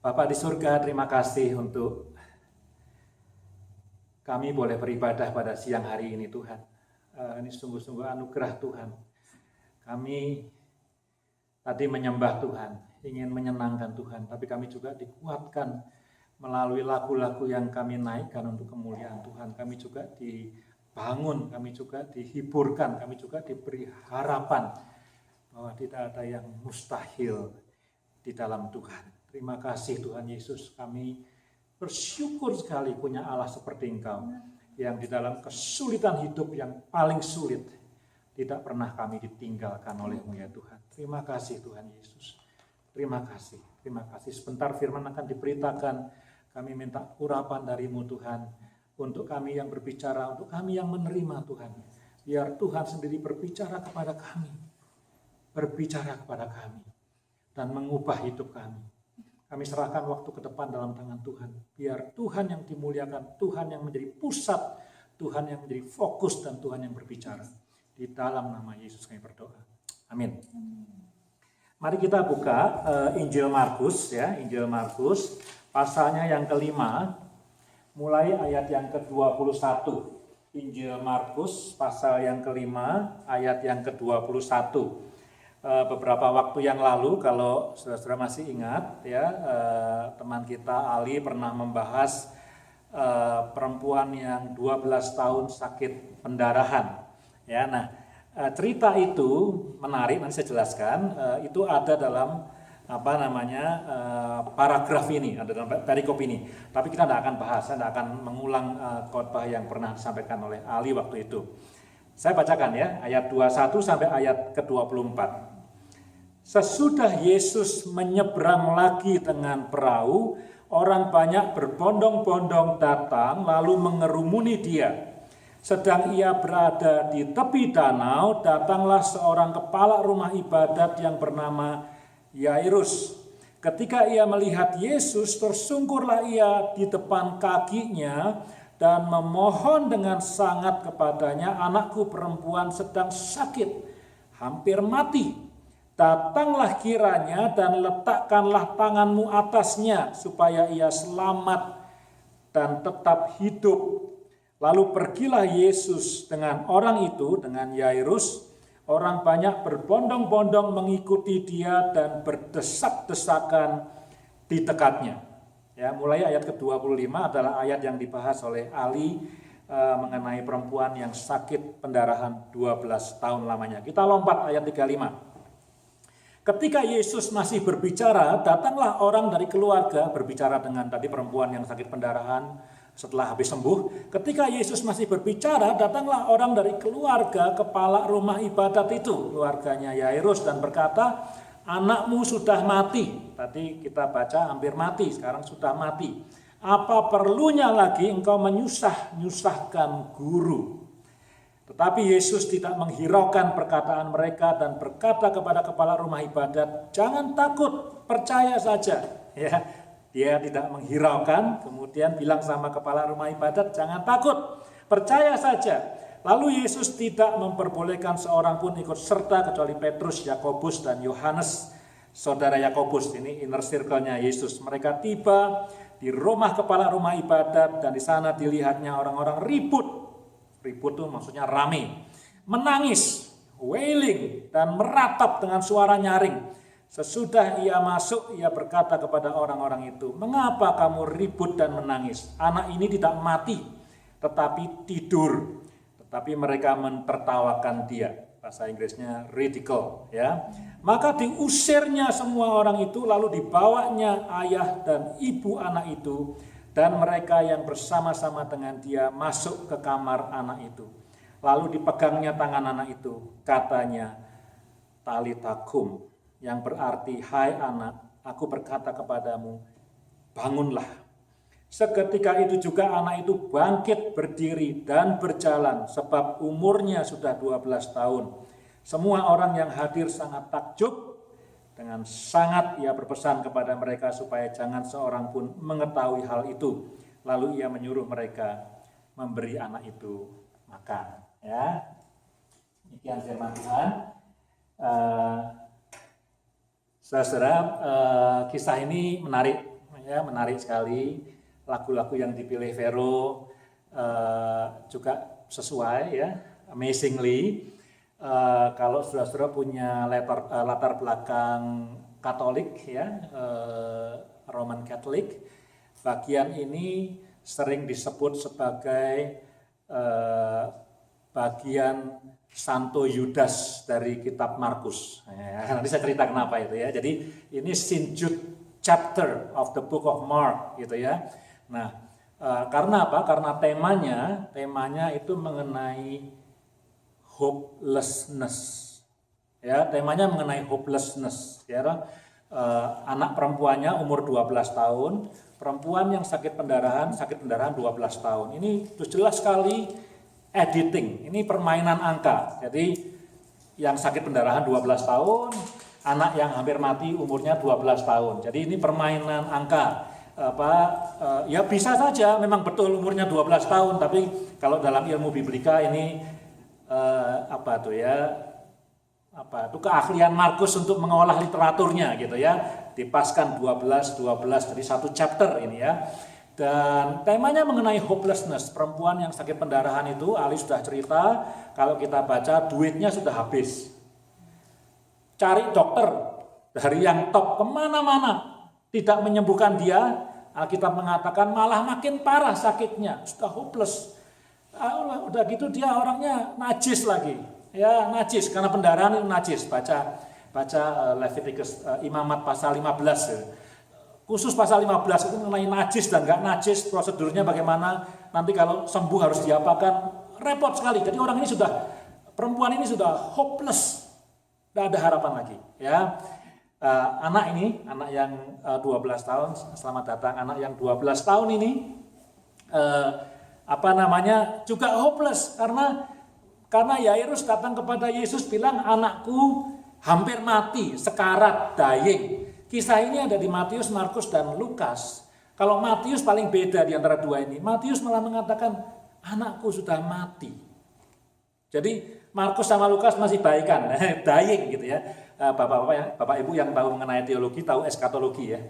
Bapa di surga, terima kasih untuk kami boleh beribadah pada siang hari ini Tuhan. Ini sungguh-sungguh anugerah Tuhan. Kami tadi menyembah Tuhan, ingin menyenangkan Tuhan, tapi kami juga dikuatkan melalui lagu-lagu yang kami naikkan untuk kemuliaan Tuhan. Kami juga dibangun, kami juga dihiburkan, kami juga diberi harapan bahwa tidak ada yang mustahil di dalam Tuhan. Terima kasih Tuhan Yesus, kami bersyukur sekali punya Allah seperti Engkau, yang di dalam kesulitan hidup yang paling sulit, tidak pernah kami ditinggalkan oleh-Mu ya Tuhan. Terima kasih Tuhan Yesus, terima kasih. Sebentar firman akan diberitakan, kami minta urapan dari-Mu Tuhan, untuk kami yang berbicara, untuk kami yang menerima Tuhan. Biar Tuhan sendiri berbicara kepada kami, dan mengubah hidup kami. Kami serahkan waktu ke depan dalam tangan Tuhan. Biar Tuhan yang dimuliakan, Tuhan yang menjadi pusat, Tuhan yang menjadi fokus, dan Tuhan yang berbicara. Di dalam nama Yesus kami berdoa. Amin. Mari kita buka Injil Markus ya, Injil Markus pasalnya yang kelima, mulai ayat yang ke-21. Injil Markus pasal yang kelima, ayat yang ke-21. Beberapa waktu yang lalu, kalau saudara-saudara masih ingat ya, teman kita Ali pernah membahas perempuan yang 12 tahun sakit pendarahan ya. Nah, cerita itu menarik, nanti saya jelaskan. Itu ada dalam paragraf ini, ada dalam perikop ini, tapi kita tidak akan bahas, saya tidak akan mengulang khotbah yang pernah disampaikan oleh Ali waktu itu. Saya bacakan ya, ayat 21 sampai ayat ke-24. Sesudah Yesus menyeberang lagi dengan perahu, orang banyak berbondong-bondong datang lalu mengerumuni dia. Sedang ia berada di tepi danau, datanglah seorang kepala rumah ibadat yang bernama Yairus. Ketika ia melihat Yesus, tersungkurlah ia di depan kakinya dan memohon dengan sangat kepadanya, "Anakku perempuan sedang sakit, hampir mati. Datanglah kiranya dan letakkanlah tanganmu atasnya supaya ia selamat dan tetap hidup." Lalu pergilah Yesus dengan orang itu, dengan Yairus. Orang banyak berbondong-bondong mengikuti dia dan berdesak-desakan di dekatnya. Ya, mulai ayat ke-25 adalah ayat yang dibahas oleh Ali mengenai perempuan yang sakit pendarahan 12 tahun lamanya. Kita lompat ayat 35. Ketika Yesus masih berbicara, datanglah orang dari keluarga, berbicara dengan tadi perempuan yang sakit pendarahan setelah habis sembuh. Ketika Yesus masih berbicara, datanglah orang dari keluarga kepala rumah ibadat itu, keluarganya Yairus, dan berkata, "Anakmu sudah mati." Tadi kita baca hampir mati, sekarang sudah mati. "Apa perlunya lagi engkau menyusahkan guru?" Tetapi Yesus tidak menghiraukan perkataan mereka dan berkata kepada kepala rumah ibadat, "Jangan takut, percaya saja." Ya, dia tidak menghiraukan, kemudian bilang sama kepala rumah ibadat, "Jangan takut, percaya saja." Lalu Yesus tidak memperbolehkan seorang pun ikut serta kecuali Petrus, Yakobus, dan Yohanes, saudara Yakobus. Ini inner circle-nya Yesus. Mereka tiba di rumah kepala rumah ibadat dan di sana dilihatnya orang-orang ribut. Ribut itu maksudnya rame, menangis, wailing, dan meratap dengan suara nyaring. Sesudah ia masuk, ia berkata kepada orang-orang itu, "Mengapa kamu ribut dan menangis? Anak ini tidak mati, tetapi tidur." Tetapi mereka mentertawakan dia. Bahasa Inggrisnya ridicule, ya. Maka diusirnya semua orang itu, lalu dibawanya ayah dan ibu anak itu, dan mereka yang bersama-sama dengan dia masuk ke kamar anak itu. Lalu dipegangnya tangan anak itu, katanya, "Talita kum," yang berarti, "Hai anak, aku berkata kepadamu, bangunlah." Seketika itu juga anak itu bangkit berdiri dan berjalan, sebab umurnya sudah 12 tahun. Semua orang yang hadir sangat takjub. Dengan sangat ia berpesan kepada mereka supaya jangan seorang pun mengetahui hal itu. Lalu ia menyuruh mereka memberi anak itu makan. Ya, demikian firman Tuhan. Saudara, kisah ini menarik ya menarik sekali. Lagu-lagu yang dipilih Vero juga sesuai ya, amazingly. Kalau saudara-saudara punya latar belakang Katolik ya, Roman Catholic, bagian ini sering disebut sebagai bagian Santo Yudas dari kitab Markus. Ya, nanti saya cerita kenapa itu ya. Jadi ini Saint Jude chapter of the book of Mark gitu ya. Nah, karena apa? Karena temanya itu mengenai hopelessness. Ya, temanya mengenai hopelessness ya. Anak perempuannya umur 12 tahun, perempuan yang sakit pendarahan 12 tahun. Ini jelas sekali editing, ini permainan angka. Jadi yang sakit pendarahan 12 tahun, anak yang hampir mati umurnya 12 tahun. Jadi ini permainan angka. Ya bisa saja memang betul umurnya 12 tahun, tapi kalau dalam ilmu biblika ini keahlian Markus untuk mengolah literaturnya gitu ya, dipaskan 12 dari satu chapter ini ya. Dan temanya mengenai hopelessness, perempuan yang sakit pendarahan itu, Ali sudah cerita, kalau kita baca duitnya sudah habis, cari dokter dari yang top kemana-mana, tidak menyembuhkan dia. Alkitab mengatakan malah makin parah sakitnya, sudah hopeless. Udah gitu dia orangnya najis lagi, ya najis karena pendarahan itu najis. Baca Leviticus Imamat pasal 15 ya. Khusus pasal 15 itu mengenai najis dan nggak najis, prosedurnya bagaimana, nanti kalau sembuh harus diapakan, repot sekali. Jadi perempuan ini sudah hopeless, tidak ada harapan lagi ya. Anak yang 12 tahun, selamat datang, anak yang 12 tahun ini juga hopeless karena Yairus datang kepada Yesus bilang, anakku hampir mati, sekarat, dying. Kisah ini ada di Matius, Markus, dan Lukas. Kalau Matius paling beda di antara dua ini. Matius malah mengatakan, anakku sudah mati. Jadi Markus sama Lukas masih baikan, dying gitu ya. Bapak Ibu yang tahu mengenai teologi tahu eskatologi ya.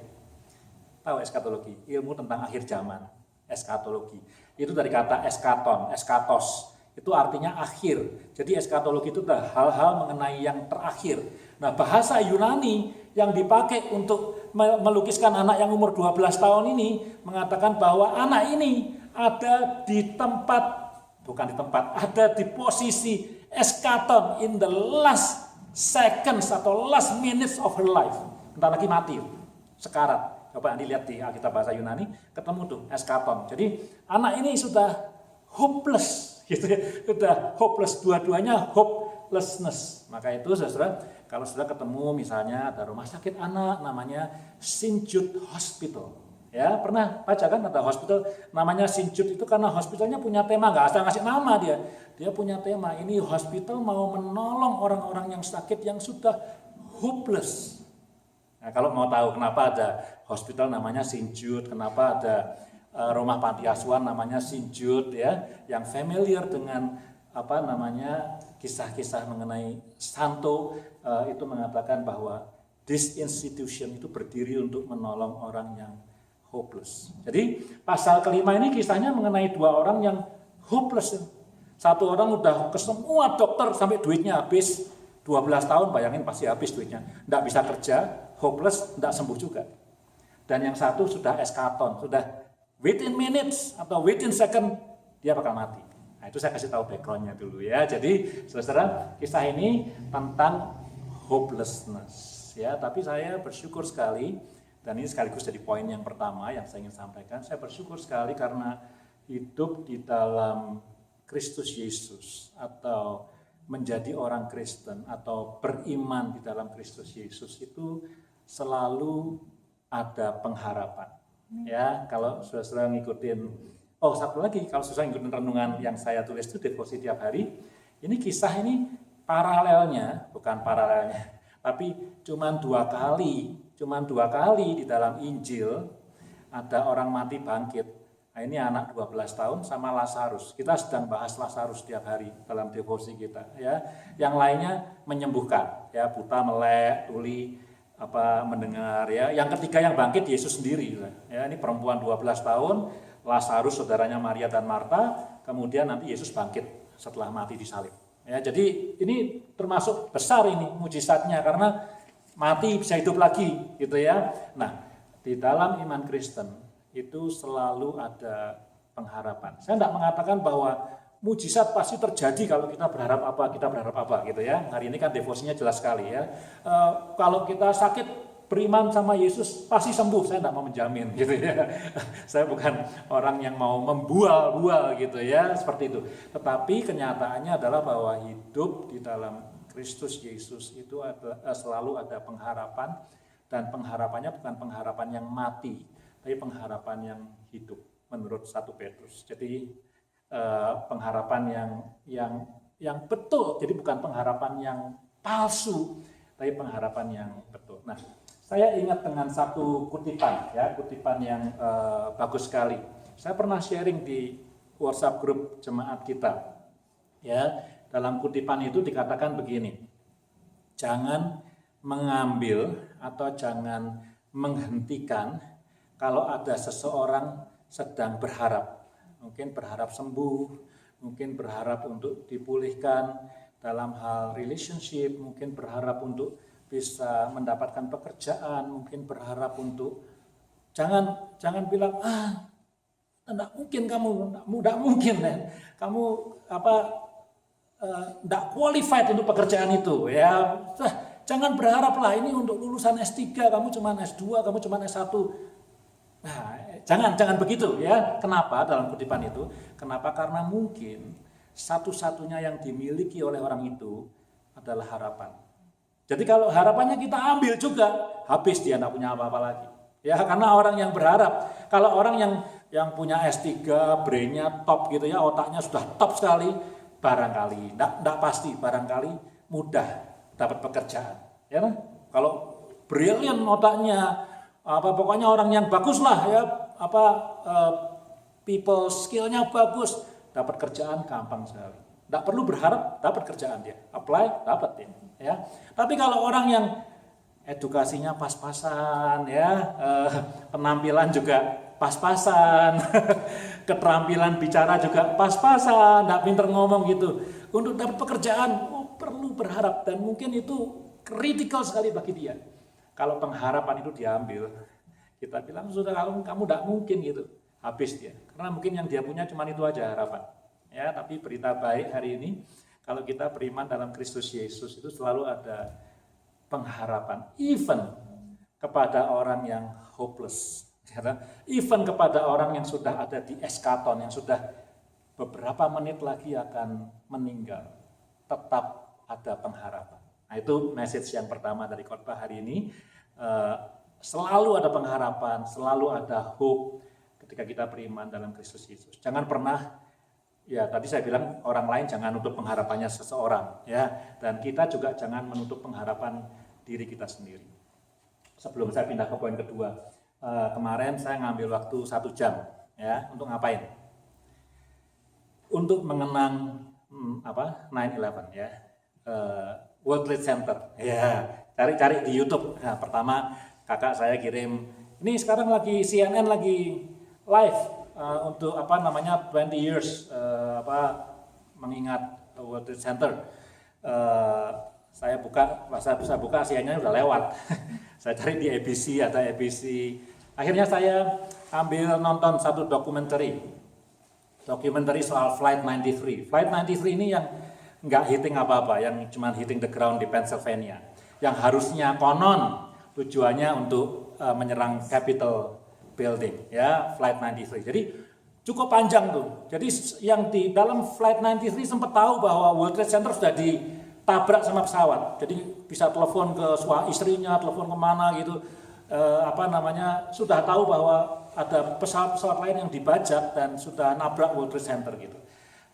Tahu eskatologi, ilmu tentang akhir zaman, eskatologi. Itu dari kata eskaton, eskatos. Itu artinya akhir. Jadi eskatologi itu adalah hal-hal mengenai yang terakhir. Nah, bahasa Yunani yang dipakai untuk melukiskan anak yang umur 12 tahun ini mengatakan bahwa anak ini ada ada di posisi eskaton, in the last seconds atau last minutes of her life. Bentar lagi mati, sekarat. Coba Anda lihat di Alkitab bahasa Yunani, ketemu tuh eskaton. Jadi anak ini sudah hopeless, gitu ya. Sudah hopeless, dua-duanya hopelessness. Maka itu saudara, kalau sudah ketemu misalnya ada rumah sakit anak namanya Saint Jude Hospital. Ya, pernah baca kan ada hospital namanya Saint Jude itu karena hospitalnya punya tema, nggak asal ngasih nama dia. Dia punya tema, ini hospital mau menolong orang-orang yang sakit yang sudah hopeless. Nah, kalau mau tahu kenapa ada hospital namanya Saint Jude, kenapa ada rumah panti asuhan namanya Saint Jude ya, yang familiar dengan kisah-kisah mengenai Santo itu mengatakan bahwa this institution itu berdiri untuk menolong orang yang hopeless. Jadi pasal kelima ini kisahnya mengenai dua orang yang hopeless. Satu orang udah ke semua dokter sampai duitnya habis, 12 tahun bayangin pasti habis duitnya. Nggak bisa kerja, hopeless, nggak sembuh juga. Dan yang satu sudah eskaton, sudah within minutes atau within second dia bakal mati. Nah, itu saya kasih tahu backgroundnya dulu ya. Jadi saudara, kisah ini tentang hopelessness ya. Tapi saya bersyukur sekali, dan ini sekaligus jadi poin yang pertama yang saya ingin sampaikan. Saya bersyukur sekali karena hidup di dalam Kristus Yesus atau menjadi orang Kristen atau beriman di dalam Kristus Yesus itu selalu ada pengharapan. Ya, kalau saudara ngikutin, satu lagi, kalau saudara ngikutin renungan yang saya tulis itu devosi tiap hari, ini kisah ini bukan paralelnya, tapi cuma dua kali di dalam Injil ada orang mati bangkit. Nah, ini anak 12 tahun sama Lazarus. Kita sedang bahas Lazarus tiap hari dalam devosi kita ya. Yang lainnya menyembuhkan ya, buta, melek, tuli. mendengar ya. Yang ketiga yang bangkit Yesus sendiri ya. Ini perempuan 12 tahun, Lazarus saudaranya Maria dan Marta, kemudian nanti Yesus bangkit setelah mati disalib. Ya, jadi ini termasuk besar ini mujizatnya karena mati bisa hidup lagi gitu ya. Nah, di dalam iman Kristen itu selalu ada pengharapan. Saya tidak mengatakan bahwa mujizat pasti terjadi kalau kita berharap apa gitu ya. Hari ini kan devosinya jelas sekali ya. Kalau kita sakit beriman sama Yesus pasti sembuh, saya tidak mau menjamin gitu ya. Saya bukan orang yang mau membual-bual gitu ya, seperti itu. Tetapi kenyataannya adalah bahwa hidup di dalam Kristus Yesus itu selalu ada pengharapan, dan pengharapannya bukan pengharapan yang mati, tapi pengharapan yang hidup menurut 1 Petrus. Jadi pengharapan yang betul, jadi bukan pengharapan yang palsu, tapi pengharapan yang betul. Nah, saya ingat dengan satu kutipan, ya, kutipan yang bagus sekali. Saya pernah sharing di WhatsApp grup jemaat kita. Ya, dalam kutipan itu dikatakan begini: jangan mengambil atau jangan menghentikan kalau ada seseorang sedang berharap. Mungkin berharap sembuh, mungkin berharap untuk dipulihkan dalam hal relationship, mungkin berharap untuk bisa mendapatkan pekerjaan, mungkin berharap untuk jangan bilang enggak mungkin kamu, enggak mungkin ya. Kamu enggak qualified untuk pekerjaan itu ya. Jangan berharaplah ini untuk lulusan S3, kamu cuma S2, kamu cuma S1. Nah, jangan begitu ya. Kenapa dalam kutipan itu? Kenapa? Karena mungkin satu-satunya yang dimiliki oleh orang itu adalah harapan. Jadi kalau harapannya kita ambil juga, habis dia tidak punya apa-apa lagi. Ya, karena orang yang berharap, kalau orang yang punya S3, brainnya top gitu ya, otaknya sudah top sekali, barangkali, tidak pasti, barangkali mudah dapat pekerjaan. Ya, kalau brilliant otaknya, pokoknya orang yang bagus lah ya, people skillnya bagus, dapat kerjaan gampang sekali. Tidak perlu berharap dapat kerjaan dia, apply dapat dia. Ya. Tapi kalau orang yang edukasinya pas-pasan, ya, penampilan juga pas-pasan, keterampilan bicara juga pas-pasan, tidak pinter ngomong gitu, untuk dapat pekerjaan perlu berharap, dan mungkin itu kritikal sekali bagi dia. Kalau pengharapan itu diambil, kita bilang sudah kamu tidak mungkin gitu, habis dia. Karena mungkin yang dia punya cuma itu aja harapan. Ya, tapi berita baik hari ini, kalau kita beriman dalam Kristus Yesus itu selalu ada pengharapan, even kepada orang yang hopeless, even kepada orang yang sudah ada di eskaton, yang sudah beberapa menit lagi akan meninggal, tetap ada pengharapan. Nah, itu message yang pertama dari khotbah hari ini. Selalu ada pengharapan, selalu ada hope ketika kita beriman dalam Kristus Yesus. Jangan pernah, ya tadi saya bilang orang lain jangan nutup pengharapannya seseorang, ya, dan kita juga jangan menutup pengharapan diri kita sendiri. Sebelum saya pindah ke poin kedua, kemarin saya ngambil waktu 1 jam, ya, untuk ngapain? Untuk mengenang 9/11, ya. World Trade Center, ya, cari di YouTube. Nah, pertama kakak saya kirim, ini sekarang lagi CNN lagi live untuk 20 years mengingat World Trade Center. Saya buka CNN udah lewat. Saya cari di ABC, ada ABC. Akhirnya saya ambil nonton satu dokumenter soal Flight 93. Flight 93 ini yang nggak hitting apa-apa, yang cuma hitting the ground di Pennsylvania, yang harusnya konon tujuannya untuk menyerang Capitol Building, ya, Flight 93. Jadi cukup panjang tuh. Jadi yang di dalam Flight 93 sempat tahu bahwa World Trade Center sudah ditabrak sama pesawat. Jadi bisa telepon ke istrinya, telepon kemana gitu, sudah tahu bahwa ada pesawat-pesawat lain yang dibajak dan sudah nabrak World Trade Center gitu.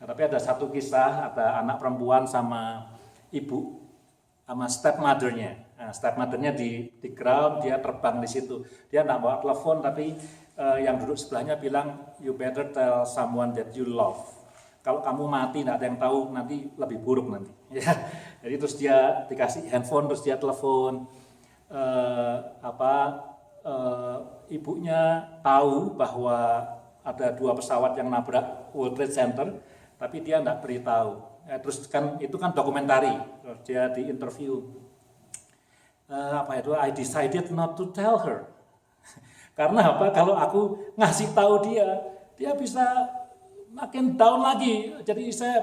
Nah, tapi ada satu kisah, ada anak perempuan sama ibu, sama stepmothernya. Nah, stepmothernya di ground, dia terbang di situ. Dia nggak bawa telepon, tapi yang duduk sebelahnya bilang, you better tell someone that you love. Kalau kamu mati, nggak ada yang tahu, nanti lebih buruk nanti. Ya. Jadi terus dia dikasih handphone, terus dia telepon. apa ibunya tahu bahwa ada 2 pesawat yang nabrak World Trade Center, tapi dia tidak beritahu. Terus kan itu kan dokumentari, dia di interview. I decided not to tell her. Karena apa? Kalau aku ngasih tahu dia bisa makin down lagi. Jadi saya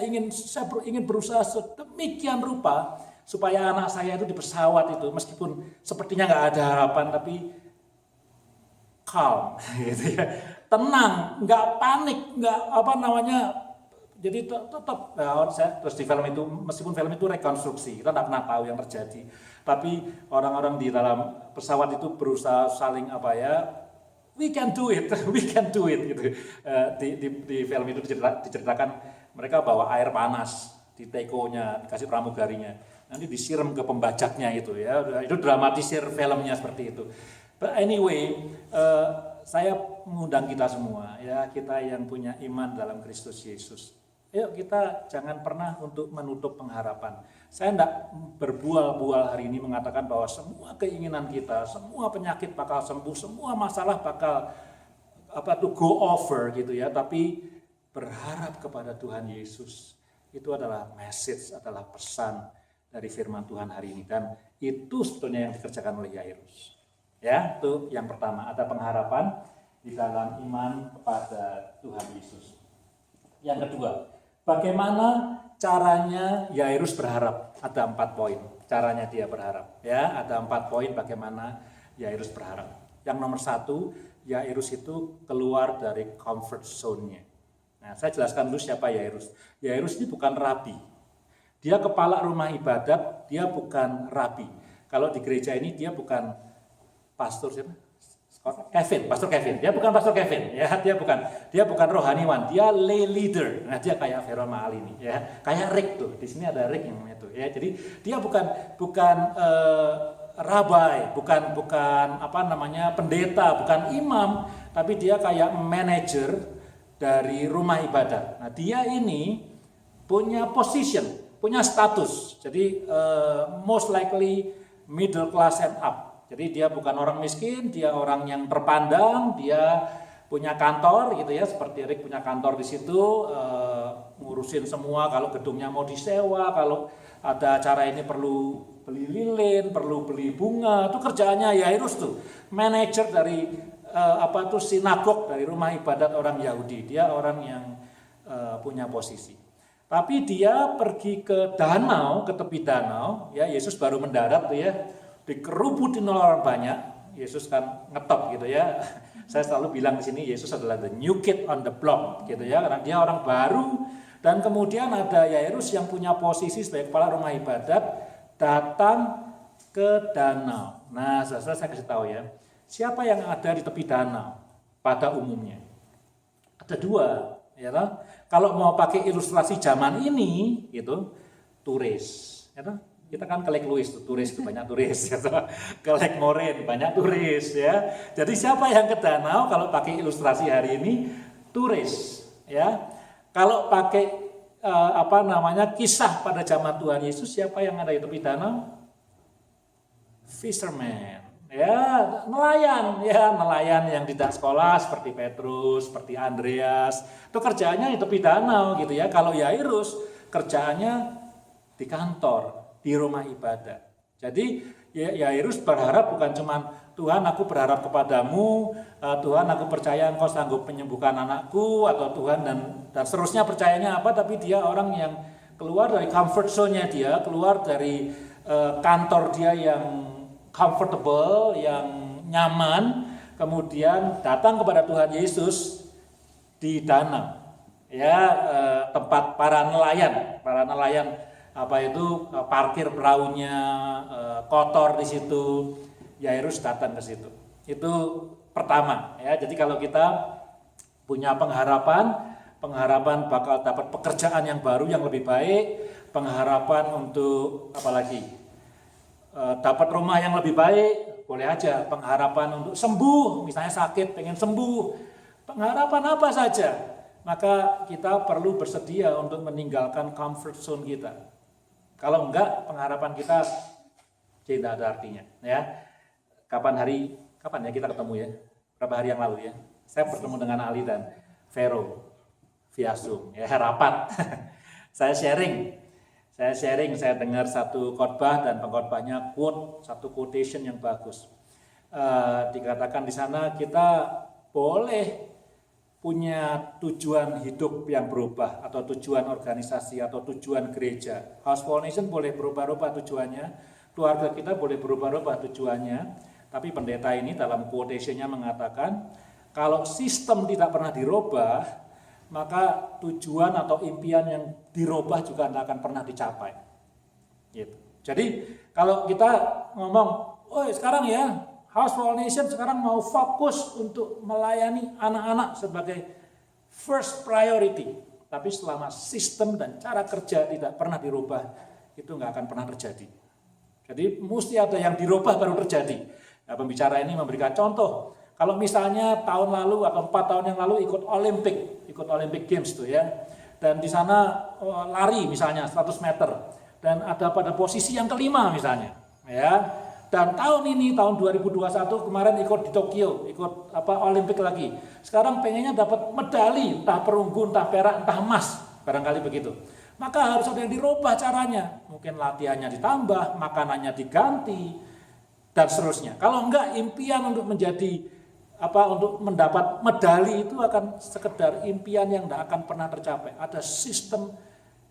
ingin berusaha sedemikian rupa supaya anak saya itu di pesawat itu, meskipun sepertinya nggak ada harapan, tapi calm, gitu ya, tenang, nggak panik, nggak jadi tetap. Terus di film itu, meskipun film itu rekonstruksi, kita nggak pernah tahu yang terjadi, tapi orang-orang di dalam pesawat itu berusaha saling we can do it gitu. Di film itu diceritakan mereka bawa air panas di tekonya, dikasih pramugarinya, nanti disiram ke pembajaknya itu ya. Itu dramatisir filmnya seperti itu. But anyway, saya mengundang kita semua ya, kita yang punya iman dalam Kristus Yesus. Yuk kita jangan pernah untuk menutup pengharapan. Saya tidak berbual-bual hari ini mengatakan bahwa semua keinginan kita, semua penyakit bakal sembuh, semua masalah bakal go over gitu ya. Tapi berharap kepada Tuhan Yesus. Itu adalah message, adalah pesan dari firman Tuhan hari ini. Dan itu sebetulnya yang dikerjakan oleh Yairus. Ya, itu yang pertama, ada pengharapan di dalam iman kepada Tuhan Yesus. Yang kedua, bagaimana caranya Yairus berharap? Ada 4 poin caranya dia berharap. Ya, ada 4 poin bagaimana Yairus berharap. Yang nomor 1, Yairus itu keluar dari comfort zone-nya. Nah, saya jelaskan dulu siapa Yairus. Yairus ini bukan rabi. Dia kepala rumah ibadat, dia bukan rabi. Kalau di gereja ini dia bukan pastor siapa? Pastor Kevin. Dia bukan Pastor Kevin, ya. Dia bukan rohaniwan, dia lay leader. Nah, dia kayak Veron Maal ini, ya. Kayak Rick tuh. Di sini ada Rick yang namanya tuh, ya. Jadi dia bukan rabai, bukan pendeta, bukan imam, tapi dia kayak manajer dari rumah ibadat. Nah, dia ini punya position, punya status. Jadi most likely middle class and up. Jadi dia bukan orang miskin, dia orang yang terpandang, dia punya kantor gitu ya, seperti Rick punya kantor di situ, ngurusin semua kalau gedungnya mau disewa, kalau ada acara ini perlu beli lilin, perlu beli bunga, itu kerjaannya Yairus tuh, manajer dari sinagog, dari rumah ibadat orang Yahudi. Dia orang yang punya posisi. Tapi dia pergi ke danau, ke tepi danau, ya Yesus baru mendarat tuh ya. Dikerubutin orang banyak, Yesus kan ngetop gitu ya. Saya selalu bilang di sini Yesus adalah the new kid on the block gitu ya, karena dia orang baru. Dan kemudian ada Yairus yang punya posisi sebagai kepala rumah ibadat datang ke danau. Nah, saya kasih tahu ya, siapa yang ada di tepi danau pada umumnya? Ada 2, ya toh? Kalau mau pakai ilustrasi zaman ini gitu, turis, ya toh? Kita kan ke Lake Louise tuh, turis tuh banyak turis ya. Ke Lake Moraine banyak turis ya. Jadi siapa yang ke danau kalau pakai ilustrasi hari ini? Turis ya. Kalau pakai kisah pada zaman Tuhan Yesus, siapa yang ada di tepi danau? Fisherman. Ya, nelayan yang tidak sekolah seperti Petrus, seperti Andreas. Itu kerjaannya di tepi danau gitu ya. Kalau Yairus kerjaannya di kantor, di rumah ibadat. Jadi Yairus berharap bukan cuma Tuhan aku berharap kepadamu, Tuhan aku percaya engkau sanggup menyembuhkan anakku, atau Tuhan dan seterusnya percayanya apa, tapi dia orang yang keluar dari comfort zone-nya dia, keluar dari kantor dia yang comfortable, yang nyaman, kemudian datang kepada Tuhan Yesus di danau. Ya, tempat para nelayan parkir perahunya kotor di situ. Yairus datang ke situ. Itu pertama ya. Jadi kalau kita punya pengharapan bakal dapat pekerjaan yang baru yang lebih baik, pengharapan untuk dapat rumah yang lebih baik, boleh aja. Pengharapan untuk sembuh, misalnya sakit pengen sembuh, pengharapan apa saja, maka kita perlu bersedia untuk meninggalkan comfort zone kita. Kalau enggak, pengharapan kita Jadi tidak ada artinya. Ya, kapan ya kita ketemu ya? Berapa hari yang lalu ya? Saya bertemu dengan Ali dan Vero via Zoom, ya rapat. Saya sharing, saya dengar satu khotbah dan pengkhotbahnya quote satu quotation yang bagus. Dikatakan di sana kita boleh punya tujuan hidup yang berubah atau tujuan organisasi atau tujuan gereja. House for Nation boleh berubah-ubah tujuannya, keluarga kita boleh berubah-ubah tujuannya, tapi pendeta ini dalam quotation-nya mengatakan kalau sistem tidak pernah dirubah, maka tujuan atau impian yang dirubah juga tidak akan pernah dicapai. Gitu. Jadi kalau kita ngomong, oh sekarang ya House for Nation sekarang mau fokus untuk melayani anak-anak sebagai first priority. Tapi selama sistem dan cara kerja tidak pernah dirubah, itu nggak akan pernah terjadi. Jadi mesti ada yang dirubah baru terjadi. Nah, pembicara ini memberikan contoh. Kalau misalnya tahun lalu atau 4 tahun yang lalu ikut Olympic Games tuh ya, dan di sana lari misalnya 100 meter, dan ada pada posisi yang kelima misalnya, ya. Dan tahun ini tahun 2021 kemarin ikut di Tokyo, ikut Olimpik lagi. Sekarang pengennya dapat medali, entah perunggu, entah perak, entah emas, barangkali begitu. Maka harus ada yang dirubah caranya, mungkin latihannya ditambah, makanannya diganti, dan seterusnya. Kalau enggak, impian untuk untuk mendapat medali itu akan sekedar impian yang tidak akan pernah tercapai. Ada sistem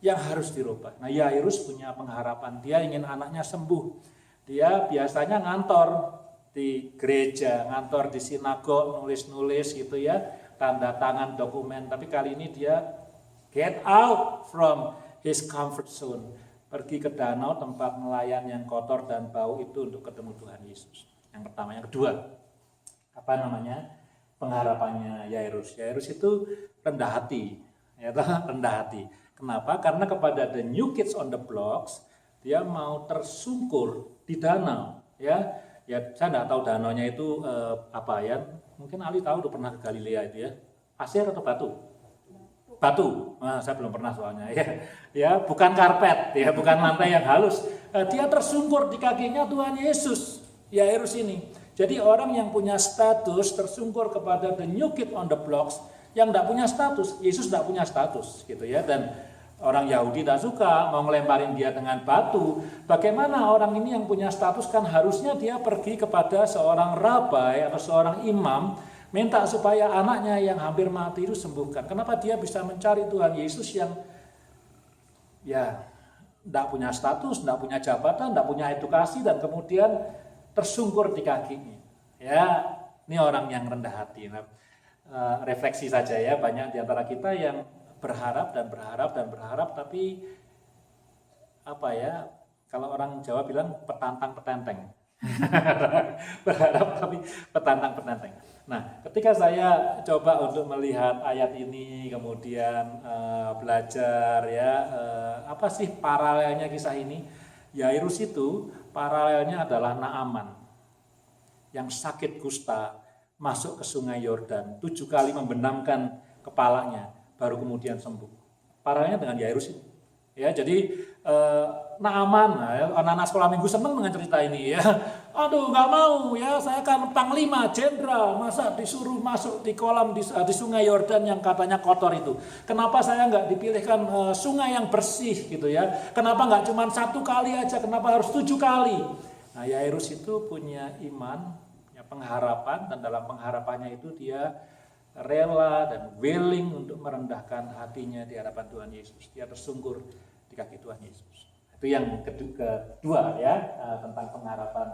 yang harus dirubah. Nah, Yairus punya pengharapan, dia ingin anaknya sembuh. Dia biasanya ngantor di gereja, ngantor di sinagog, nulis-nulis gitu ya, tanda tangan dokumen. Tapi kali ini dia get out from his comfort zone. Pergi ke danau tempat nelayan yang kotor dan bau itu untuk ketemu Tuhan Yesus. Yang pertama. Yang kedua, pengharapannya Yairus. Yairus itu rendah hati, ya, rendah hati. Kenapa? Karena kepada the new kids on the blocks, dia mau tersungkur di danau, ya. Ya, saya tidak tahu danaunya itu apa ya. Mungkin Ali tahu, udah pernah ke Galilea itu ya. Pasir atau batu? Batu. Nah, saya belum pernah soalnya ya. Ya, bukan karpet, ya, bukan lantai yang halus. Dia tersungkur di kakinya Tuhan Yesus, Yairus ini. Jadi orang yang punya status tersungkur kepada the new kid on the blocks, yang tidak punya status, Yesus tidak punya status gitu ya. Dan orang Yahudi tidak suka, mau ngelemparin dia dengan batu. Bagaimana orang ini yang punya status, kan harusnya dia pergi kepada seorang rabai atau seorang imam, minta supaya anaknya yang hampir mati itu sembuhkan. Kenapa dia bisa mencari Tuhan Yesus yang ya tidak punya status, tidak punya jabatan, tidak punya edukasi, dan kemudian tersungkur di kakinya. Ya, ini orang yang rendah hati. Nah, refleksi saja ya, banyak di antara kita yang berharap, tapi kalau orang Jawa bilang petantang petenteng. Berharap tapi petantang petenteng. Nah, ketika saya coba untuk melihat ayat ini, kemudian belajar ya, apa sih paralelnya kisah ini? Yairus itu paralelnya adalah Naaman yang sakit kusta, masuk ke sungai Yordan, 7 kali membenamkan kepalanya, baru kemudian sembuh. Paralelnya dengan Yairus itu. Ya, jadi Naaman, anak-anak sekolah minggu senang dengan cerita ini ya. Aduh, nggak mau ya, saya kan panglima jenderal, masa disuruh masuk di kolam di sungai Yordan yang katanya kotor itu. Kenapa saya nggak dipilihkan sungai yang bersih gitu ya? Kenapa nggak cuma 1 kali aja? Kenapa harus 7 kali? Nah, Yairus itu punya iman, punya pengharapan, dan dalam pengharapannya itu dia rela dan willing untuk merendahkan hatinya di hadapan Tuhan Yesus. Dia tersungkur di kaki Tuhan Yesus. Itu yang kedua ya, tentang pengharapan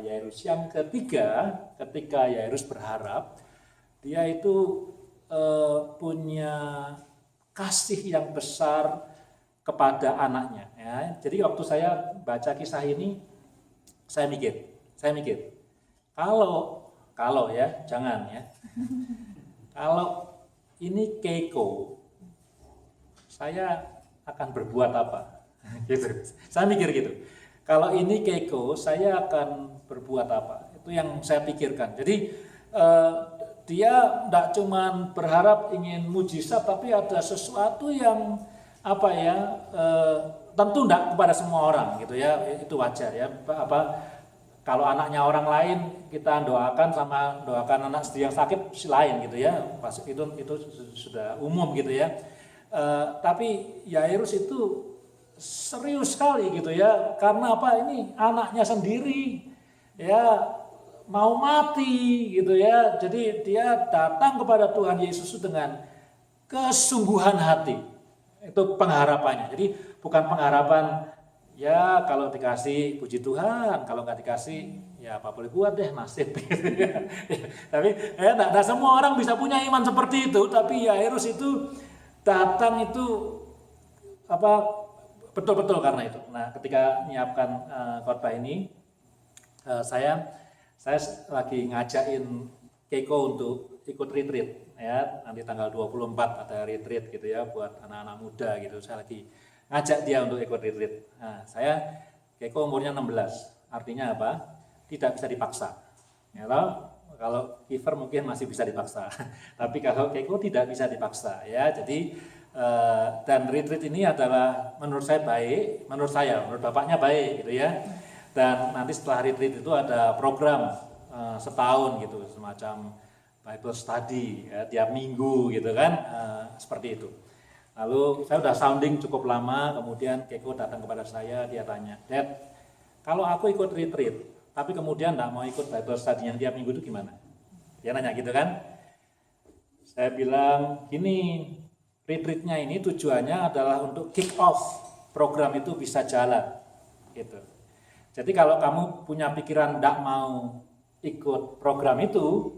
Yairus. Yang ketiga, ketika Yairus berharap, dia itu punya kasih yang besar kepada anaknya. Ya. Jadi waktu saya baca kisah ini, saya mikir, kalau ya, jangan ya, kalau ini Keiko, saya akan berbuat apa? Gitu. Saya mikir gitu. Kalau ini Keiko, saya akan berbuat apa? Itu yang saya pikirkan. Jadi dia tidak cuma berharap ingin mujizat, tapi ada sesuatu yang tentu enggak kepada semua orang gitu ya, itu wajar ya. Kalau anaknya orang lain kita doakan sama doakan anak yang sakit lain gitu ya, itu sudah umum gitu ya. Tapi Yairus itu serius sekali gitu ya, karena apa, ini anaknya sendiri ya mau mati gitu ya. Jadi dia datang kepada Tuhan Yesus dengan kesungguhan hati. Itu pengharapannya. Jadi bukan pengharapan ya kalau dikasih puji Tuhan, kalau nggak dikasih ya apa boleh buat deh, nasib. Tapi ya tidak semua orang bisa punya iman seperti itu. Tapi Yairus itu datang itu betul-betul karena itu. Nah, ketika menyiapkan khotbah ini, saya lagi ngajakin Keiko untuk ikut retreat ya, nanti tanggal 24 ada retreat gitu ya buat anak-anak muda gitu. Saya lagi ngajak dia untuk ikut retreat. Nah, Keiko umurnya 16, artinya apa? Tidak bisa dipaksa. Ya, kalau Kiefer mungkin masih bisa dipaksa, tapi kalau Keiko tidak bisa dipaksa ya. Jadi dan retreat ini adalah menurut saya baik, menurut bapaknya baik gitu ya. Dan nanti setelah retreat itu ada program setahun gitu, semacam Bible study ya, tiap minggu gitu kan, seperti itu. Lalu saya udah sounding cukup lama, kemudian Keiko datang kepada saya, dia tanya, "Dad, kalau aku ikut retreat, tapi kemudian nggak mau ikut Bible study yang tiap minggu itu gimana?" Dia nanya gitu kan. Saya bilang, gini, retreatnya ini tujuannya adalah untuk kick off program itu bisa jalan gitu. Jadi kalau kamu punya pikiran nggak mau ikut program itu,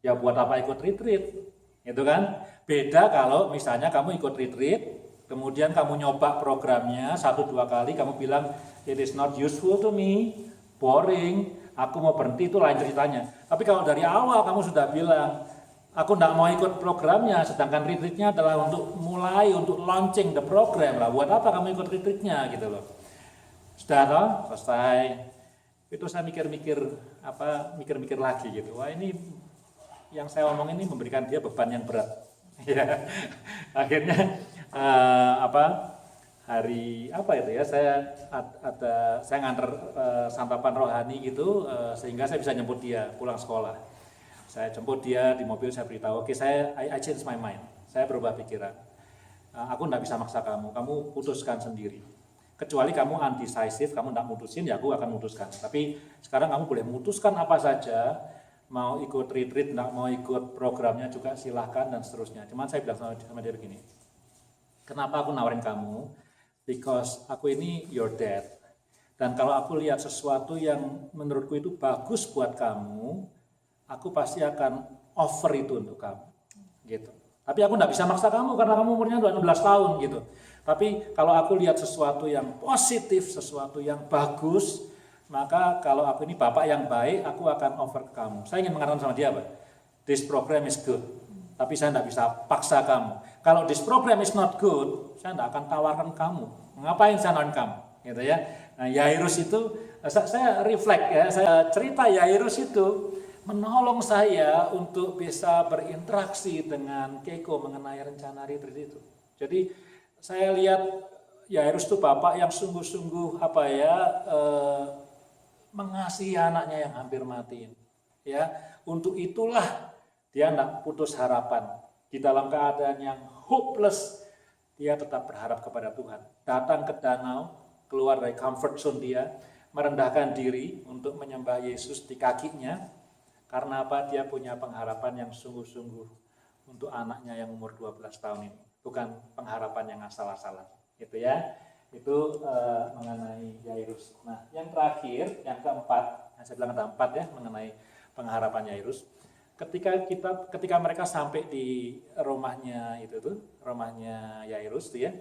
ya buat apa ikut retreat, gitu kan? Beda kalau misalnya kamu ikut retreat, kemudian kamu nyoba programnya 1-2 kali, kamu bilang it is not useful to me, boring, aku mau berhenti, itu lain ceritanya. Tapi kalau dari awal kamu sudah bilang, aku tidak mau ikut programnya, sedangkan retreatnya adalah untuk launching the program lah, buat apa kamu ikut retreatnya gitu loh. Sudah toh, selesai. Itu saya mikir-mikir lagi gitu. Wah, ini yang saya omong ini memberikan dia beban yang berat. Ya. Akhirnya hari apa itu ya, saya nganter santapan rohani gitu, sehingga saya bisa jemput dia pulang sekolah. Saya jemput dia di mobil, saya beritahu, oke, I change my mind, saya berubah pikiran. Aku tidak bisa maksa kamu putuskan sendiri. Kecuali kamu undecisive, kamu tidak mutusin, ya aku akan mutuskan. Tapi sekarang kamu boleh memutuskan apa saja, mau ikut retreat, tidak mau ikut programnya juga silahkan dan seterusnya. Cuman saya bilang sama dia begini, kenapa aku nawarin kamu? Because aku ini your dad. Dan kalau aku lihat sesuatu yang menurutku itu bagus buat kamu, aku pasti akan offer itu untuk kamu, gitu. Tapi aku tidak bisa maksa kamu karena kamu umurnya 16 tahun gitu. Tapi kalau aku lihat sesuatu yang positif, sesuatu yang bagus, maka kalau aku ini bapak yang baik, aku akan offer ke kamu. Saya ingin mengatakan sama dia, this program is good, tapi saya tidak bisa paksa kamu. Kalau this program is not good, saya tidak akan tawarkan kamu. Ngapain saya nawarin kamu, gitu ya. Nah, Yairus itu, saya reflect ya, saya cerita Yairus itu menolong saya untuk bisa berinteraksi dengan Keiko mengenai rencana retreat itu. Jadi saya lihat Yairus itu bapak yang sungguh-sungguh mengasihi anaknya yang hampir mati. Ya, untuk itulah dia tidak putus harapan di dalam keadaan yang hopeless. Dia tetap berharap kepada Tuhan. Datang ke danau, keluar dari comfort zone dia, merendahkan diri untuk menyembah Yesus di kakinya. Karena apa? Dia punya pengharapan yang sungguh-sungguh untuk anaknya yang umur 12 tahun ini. Bukan pengharapan yang asal-asalan, gitu ya. Itu mengenai Yairus. Nah, yang terakhir, yang keempat, saya bilang ada 4 ya mengenai pengharapan Yairus. Ketika mereka sampai di rumahnya rumahnya Yairus tuh ya,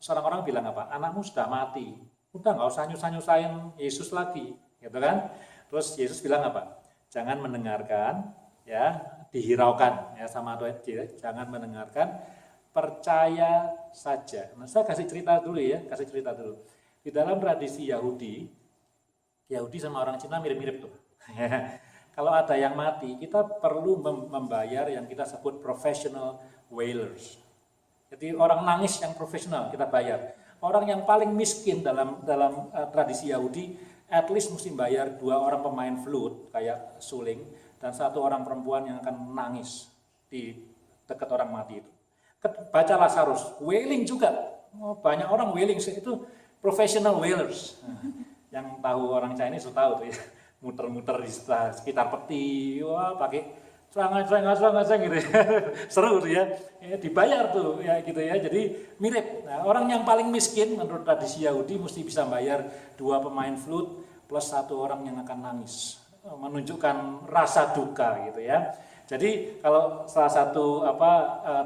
orang-orang bilang apa? Anakmu sudah mati, udah nggak usah nyusahin Yesus lagi, gitu kan? Terus Yesus bilang apa? Jangan mendengarkan, ya, dihiraukan ya sama Tuhan, jangan mendengarkan. Percaya saja. Nah, saya kasih cerita dulu. Di dalam tradisi Yahudi sama orang Cina mirip-mirip tuh. Kalau ada yang mati, kita perlu membayar yang kita sebut professional wailers. Jadi orang nangis yang profesional kita bayar. orang yang paling miskin dalam tradisi Yahudi, at least mesti bayar 2 orang pemain flute kayak suling dan 1 orang perempuan yang akan nangis di dekat orang mati itu. Baca Lazarus, wailing juga. Banyak orang wailing itu professional wailers. Yang tahu orang Chinese sudah tahu tuh ya, muter-muter di sekitar peti, wah pakai serang gitu ya. Seru tuh ya, dibayar tuh ya gitu ya. Jadi mirip. Nah, orang yang paling miskin menurut tradisi Yahudi mesti bisa bayar 2 pemain flute plus 1 orang yang akan nangis, menunjukkan rasa duka gitu ya. Jadi kalau salah satu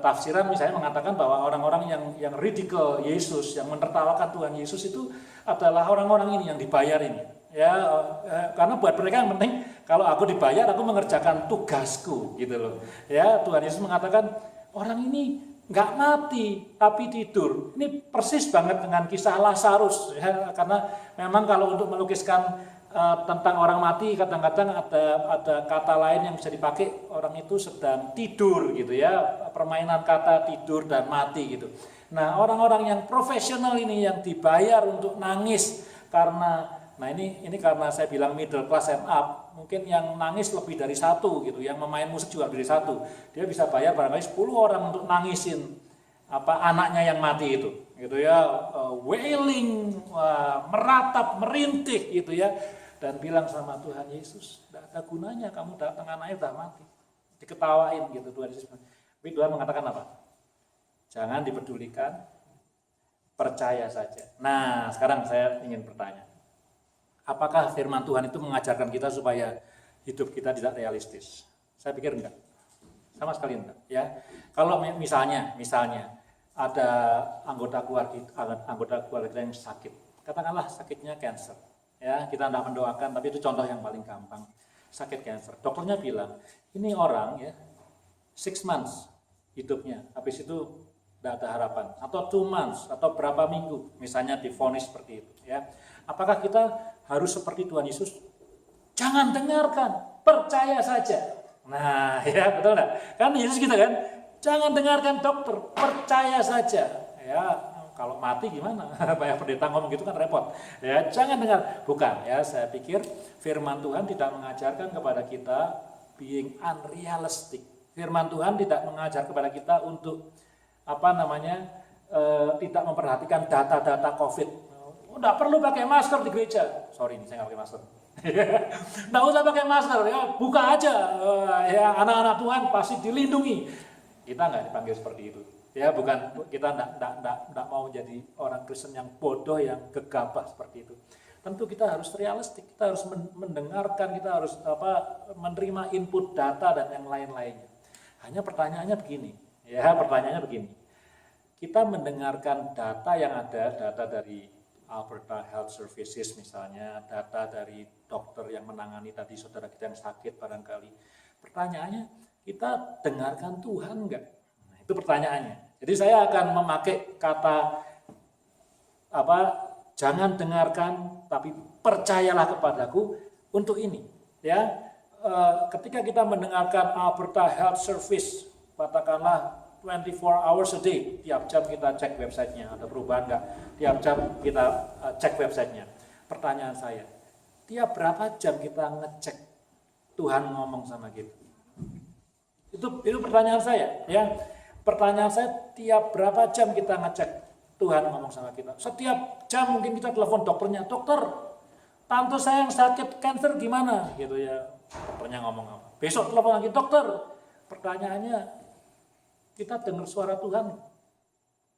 tafsiran misalnya mengatakan bahwa orang-orang yang ridicule Yesus, yang menertawakan Tuhan Yesus itu adalah orang-orang ini yang dibayar ini. Ya, karena buat mereka yang penting kalau aku dibayar aku mengerjakan tugasku gitu loh. Ya, Tuhan Yesus mengatakan orang ini nggak mati tapi tidur. Ini persis banget dengan kisah Lazarus ya, karena memang kalau untuk melukiskan tentang orang mati kadang-kadang ada kata lain yang bisa dipakai, orang itu sedang tidur gitu ya, permainan kata tidur dan mati gitu. Nah, orang-orang yang profesional ini yang dibayar untuk nangis karena ini karena saya bilang middle class and up, mungkin yang nangis lebih dari 1 gitu, yang memain musik juga lebih dari 1. Dia bisa bayar barangkali 10 orang untuk nangisin anaknya yang mati itu gitu ya, wailing, meratap, merintih gitu ya, dan bilang sama Tuhan Yesus, tidak ada gunanya kamu datang, anaknya sudah mati. Diketawain gitu Tuhan Yesus. Tapi Tuhan mengatakan apa? Jangan dipedulikan, percaya saja. Nah, sekarang saya ingin bertanya. Apakah firman Tuhan itu mengajarkan kita supaya hidup kita tidak realistis? Saya pikir enggak. Sama sekali enggak, ya. Kalau misalnya ada anggota keluarga kita yang sakit. Katakanlah sakitnya cancer. Ya, kita tidak mendoakan, tapi itu contoh yang paling gampang. Sakit cancer. Dokternya bilang, ini orang ya 6 months hidupnya. Habis itu tidak ada harapan, atau 2 months, atau berapa minggu, misalnya divonis seperti itu. Ya, apakah kita harus seperti Tuhan Yesus? Jangan dengarkan, percaya saja. Nah, ya betul enggak? Kan Yesus gitu kan? Jangan dengarkan dokter, percaya saja. Ya, kalau mati gimana? Banyak pendeta ngomong gitu kan repot. Ya, jangan dengar. Bukan ya, saya pikir firman Tuhan tidak mengajarkan kepada kita being unrealistic. Firman Tuhan tidak mengajar kepada kita untuk tidak memperhatikan data-data COVID. Nggak perlu pakai masker di gereja. Sorry, saya nggak pakai masker. Nggak usah pakai masker, ya buka aja. Ya anak-anak Tuhan pasti dilindungi. Kita nggak dipanggil seperti itu. Ya bukan, kita nggak mau menjadi orang Kristen yang bodoh, yang gegabah seperti itu. Tentu kita harus realistik, kita harus mendengarkan, kita harus menerima input data dan yang lain-lainnya. Hanya pertanyaannya begini. Kita mendengarkan data yang ada, data dari Alberta Health Services misalnya, data dari dokter yang menangani tadi saudara kita yang sakit barangkali. Pertanyaannya, kita dengarkan Tuhan enggak? Nah, itu pertanyaannya. Jadi saya akan memakai kata jangan dengarkan tapi percayalah kepadaku untuk ini. Ya, ketika kita mendengarkan Alberta Health Service, katakanlah 24 hours a day, tiap jam kita cek websitenya, ada perubahan enggak? Tiap jam kita cek websitenya. Pertanyaan saya, tiap berapa jam kita ngecek Tuhan ngomong sama kita? Itu pertanyaan saya, ya. Pertanyaan saya, tiap berapa jam kita ngecek Tuhan ngomong sama kita? Setiap jam mungkin kita telepon dokternya, dokter, tante saya yang sakit cancer gimana? Gitu ya. Dokternya ngomong apa? Besok telepon lagi, dokter. Pertanyaannya, kita dengar suara Tuhan,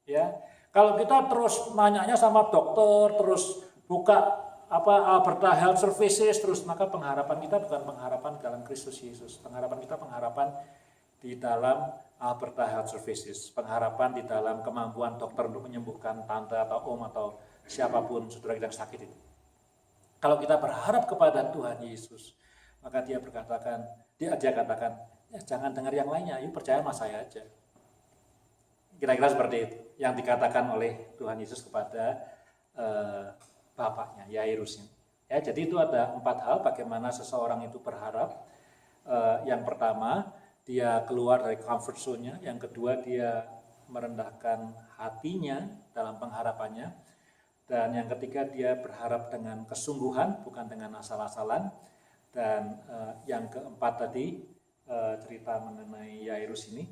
ya. Kalau kita terus nanyanya sama dokter, terus buka Alberta Health Services, terus maka pengharapan kita bukan pengharapan dalam Kristus Yesus. Pengharapan kita pengharapan di dalam Alberta Health Services, pengharapan di dalam kemampuan dokter untuk menyembuhkan tante atau om atau siapapun saudara kita yang sakit itu. Kalau kita berharap kepada Tuhan Yesus, maka dia katakan, ya jangan dengar yang lainnya, yuk percaya sama saya aja. Kira-kira seperti itu yang dikatakan oleh Tuhan Yesus kepada bapaknya, Yairus. Ya, jadi itu ada 4 hal bagaimana seseorang itu berharap. Yang pertama, dia keluar dari comfort zone-nya. Yang kedua, dia merendahkan hatinya dalam pengharapannya. Dan yang ketiga, dia berharap dengan kesungguhan, bukan dengan asal-asalan. Dan yang keempat tadi, cerita mengenai Yairus ini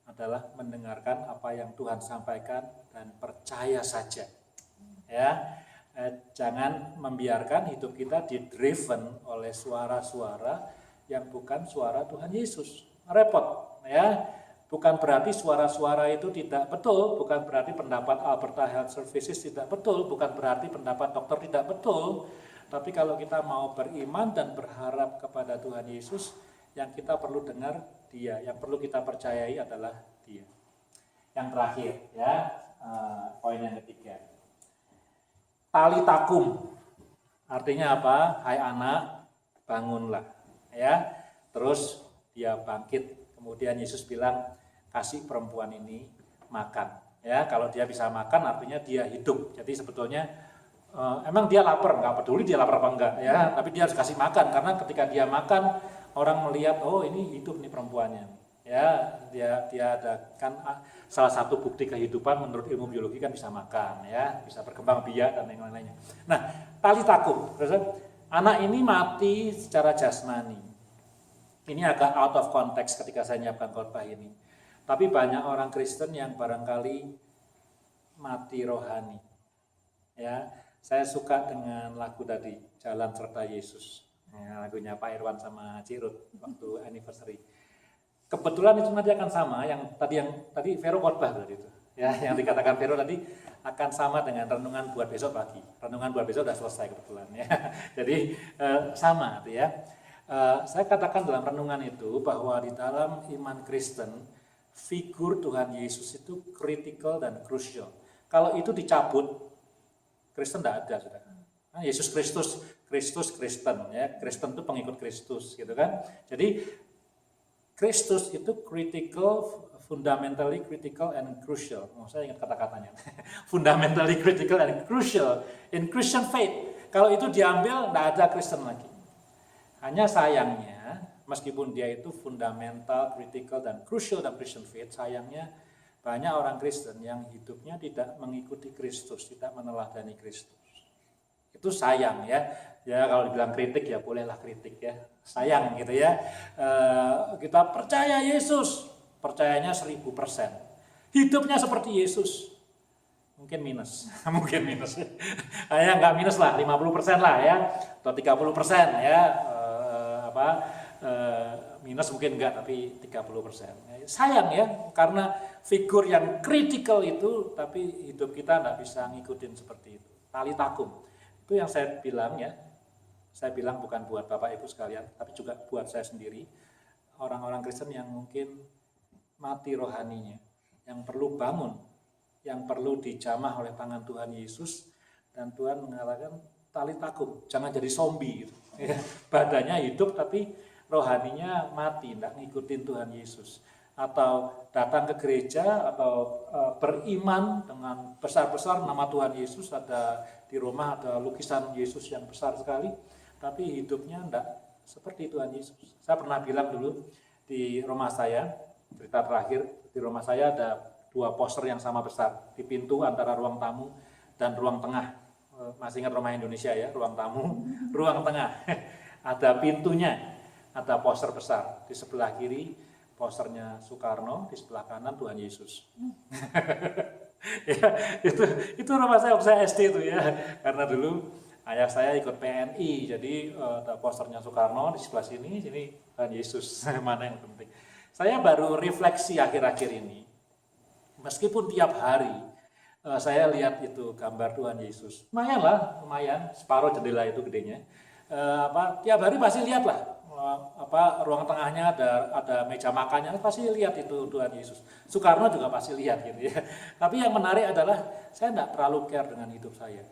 adalah mendengarkan apa yang Tuhan sampaikan dan percaya saja. Ya, jangan membiarkan hidup kita didriven oleh suara-suara yang bukan suara Tuhan Yesus. Repot, ya. Bukan berarti suara-suara itu tidak betul, bukan berarti pendapat Alberta Health Services tidak betul, bukan berarti pendapat dokter tidak betul. Tapi kalau kita mau beriman dan berharap kepada Tuhan Yesus, yang kita perlu dengar Dia, yang perlu kita percayai adalah Dia. Yang terakhir, ya, poin yang ketiga. Tali takum, artinya apa? Hai anak, bangunlah. Ya, terus dia bangkit. Kemudian Yesus bilang, kasih perempuan ini makan. Ya, kalau dia bisa makan, artinya dia hidup. Jadi sebetulnya emang dia lapar, nggak peduli dia lapar apa enggak, ya. Tapi dia harus kasih makan, karena ketika dia makan, orang melihat, oh ini hidup nih perempuannya. Ya, dia ada kan salah satu bukti kehidupan menurut ilmu biologi kan bisa makan, ya, bisa berkembang biak dan lain-lainnya. Nah, tali takum, anak ini mati secara jasmani. Ini agak out of context ketika saya menyiapkan khotbah ini. Tapi banyak orang Kristen yang barangkali mati rohani. Ya, saya suka dengan lagu tadi, Jalan Serta Yesus. Ya, lagunya Pak Irwan sama Cirut waktu anniversary. Kebetulan itu nanti akan sama yang tadi Vero khotbah tadi itu. Ya, yang dikatakan Vero tadi akan sama dengan renungan buat besok pagi. Renungan buat besok sudah selesai kebetulan, ya. Jadi sama itu, ya. Saya katakan dalam renungan itu bahwa di dalam iman Kristen, figur Tuhan Yesus itu kritikal dan krusial. Kalau itu dicabut, Kristen tidak ada, sudah. Nah, Yesus Kristus Kristen, ya. Kristen itu pengikut Kristus, gitu kan. Jadi Kristus itu critical, fundamentally critical and crucial. Oh, saya ingat kata-katanya. Fundamentally critical and crucial in Christian faith. Kalau itu diambil, tidak ada Kristen lagi. Hanya sayangnya, meskipun dia itu fundamental, critical, dan crucial dalam Christian faith, sayangnya banyak orang Kristen yang hidupnya tidak mengikuti Kristus, tidak meneladani Kristus. Itu sayang, ya. Ya kalau dibilang kritik ya bolehlah kritik, ya. Sayang gitu, ya. Kita percaya Yesus, percayanya 1000%. Hidupnya seperti Yesus. Mungkin minus, mungkin minus. Ya nggak minus lah, 50% lah, ya. Atau 30%, ya. Minus mungkin enggak, tapi 30%. Sayang, ya, karena figur yang kritikal itu, tapi hidup kita enggak bisa ngikutin seperti itu. Tali takum. Itu yang saya bilang, ya. Saya bilang bukan buat Bapak Ibu sekalian, tapi juga buat saya sendiri. Orang-orang Kristen yang mungkin mati rohaninya, yang perlu bangun, yang perlu dijamah oleh tangan Tuhan Yesus, dan Tuhan mengatakan tali takum, jangan jadi zombie gitu. Ya, badannya hidup tapi rohaninya mati, tidak ngikutin Tuhan Yesus. Atau datang ke gereja atau beriman dengan besar-besar nama Tuhan Yesus, ada di rumah ada lukisan Yesus yang besar sekali, tapi hidupnya tidak seperti Tuhan Yesus. Saya pernah bilang dulu di rumah saya, cerita terakhir, di rumah saya ada 2 poster yang sama besar di pintu antara ruang tamu dan ruang tengah. Masih ingat rumah Indonesia, ya, ruang tamu, ruang tengah. Ada pintunya, ada poster besar. Di sebelah kiri posternya Soekarno, di sebelah kanan Tuhan Yesus. Ya, itu rumah saya waktu saya SD itu, ya. Karena dulu ayah saya ikut PNI, jadi ada posternya Soekarno di sebelah sini Tuhan Yesus. Mana yang penting? Saya baru refleksi akhir-akhir ini. Meskipun tiap hari saya lihat itu gambar Tuhan Yesus, lumayan, separuh jendela itu gedenya. Tiap hari pasti lihat lah, ruang tengahnya ada meja makannya, pasti lihat itu Tuhan Yesus. Soekarno juga pasti lihat gitu, ya. Tapi yang menarik adalah saya tidak terlalu care dengan hidup saya.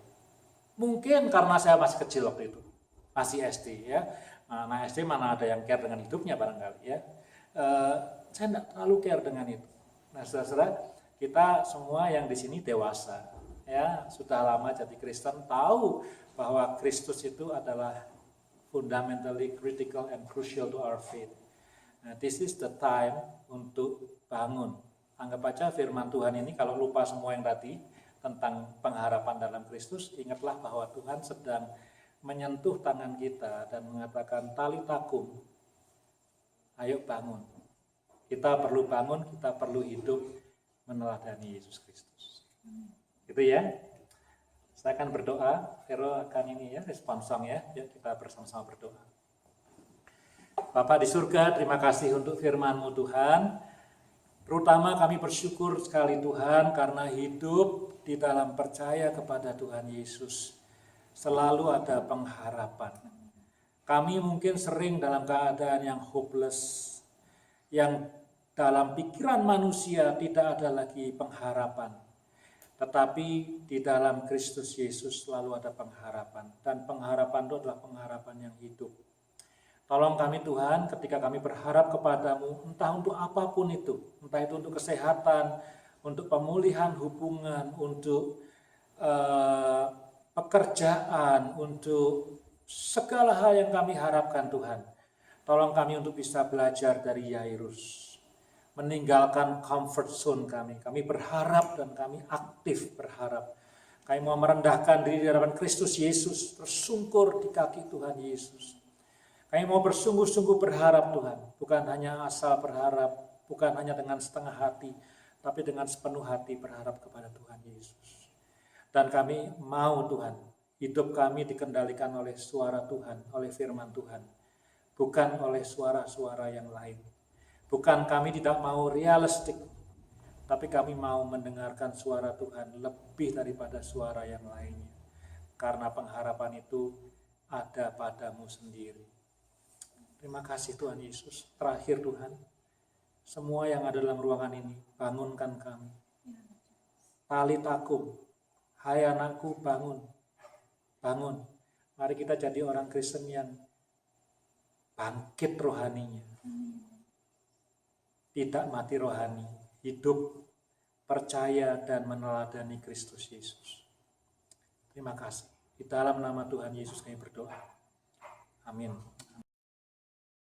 Mungkin karena saya masih kecil waktu itu, masih SD, ya. Nah SD mana ada yang care dengan hidupnya barangkali, ya. Saya tidak terlalu care dengan itu. Nah saudara-saudara, kita semua yang di sini dewasa, ya, sudah lama jadi Kristen, tahu bahwa Kristus itu adalah fundamentally critical and crucial to our faith. Nah, this is the time untuk bangun. Anggap aja firman Tuhan ini, kalau lupa semua yang tadi, tentang pengharapan dalam Kristus, ingatlah bahwa Tuhan sedang menyentuh tangan kita dan mengatakan, tali takum, ayo bangun. Kita perlu bangun, kita perlu hidup meneladani Yesus Kristus. Gitu ya. Saya akan berdoa, Vero akan ini ya, respon song ya. Yuk kita bersama-sama berdoa. Bapa di surga, terima kasih untuk firman-Mu Tuhan. Terutama kami bersyukur sekali Tuhan karena hidup di dalam percaya kepada Tuhan Yesus. Selalu ada pengharapan. Kami mungkin sering dalam keadaan yang hopeless, yang dalam pikiran manusia tidak ada lagi pengharapan. Tetapi di dalam Kristus Yesus selalu ada pengharapan. Dan pengharapan itu adalah pengharapan yang hidup. Tolong kami Tuhan ketika kami berharap kepadamu, entah untuk apapun itu, entah itu untuk kesehatan, untuk pemulihan hubungan, untuk pekerjaan, untuk segala hal yang kami harapkan Tuhan. Tolong kami untuk bisa belajar dari Yairus, meninggalkan comfort zone kami. Kami berharap dan kami aktif berharap. Kami mau merendahkan diri di hadapan Kristus Yesus, tersungkur di kaki Tuhan Yesus. Kami mau bersungguh-sungguh berharap Tuhan, bukan hanya asal berharap, bukan hanya dengan setengah hati, tapi dengan sepenuh hati berharap kepada Tuhan Yesus. Dan kami mau Tuhan, hidup kami dikendalikan oleh suara Tuhan, oleh firman Tuhan, bukan oleh suara-suara yang lain. Bukan kami tidak mau realistik, tapi kami mau mendengarkan suara Tuhan lebih daripada suara yang lainnya. Karena pengharapan itu ada padamu sendiri. Terima kasih Tuhan Yesus. Terakhir Tuhan, semua yang ada dalam ruangan ini, bangunkan kami. Tali takum, hai anakku bangun, bangun. Mari kita jadi orang Kristen yang bangkit rohaninya. Tidak mati rohani, hidup, percaya dan meneladani Kristus Yesus. Terima kasih. Di dalam nama Tuhan Yesus kami berdoa. Amin.